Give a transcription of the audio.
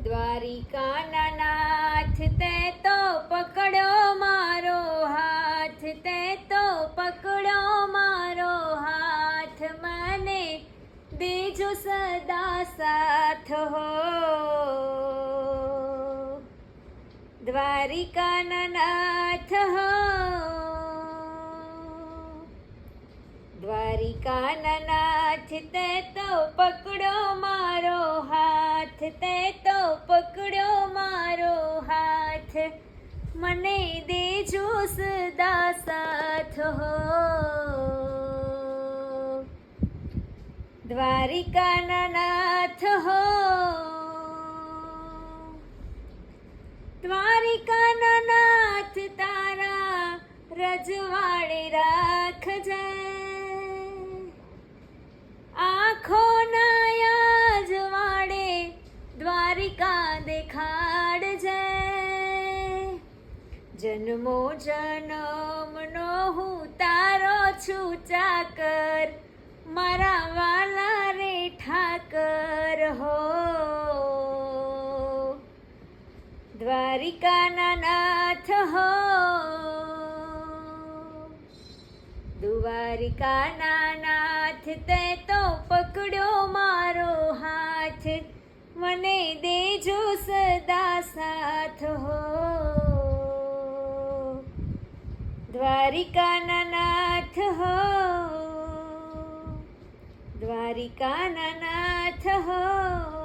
દ્વારિકાના નાથ તે તો પકડ્યો મારો હાથ, તે તો પકડ્યો મારો હાથ, મને દેજો સદા સાથ હો. દ્વારિકાના નાથ હો, દ્વારિકાના નાથ તે તો પકડ્યો મારો હાથ, તે તો પકડ્યો મારો હાથ, મને દેજો સદા સાથ હો. દ્વારિકાના નાથ હો, દ્વારિકાના નાથ તારા રજવાડે રાખજે, આંખોના યાજવાડે દ્વારિકા દેખાડજે. જન્મો જન્મનો હું તારો છું ચાકર, મારા વાલા રે ઠાકર હો. દ્વારિકાના નાથ હો, દ્વારિકાના નાથ તે તો પકડ્યો મારો હાથ, મને દેજો સદા સાથ હો. દ્વારિકાના નાથ હો, દ્વારિકાના નાથ હો.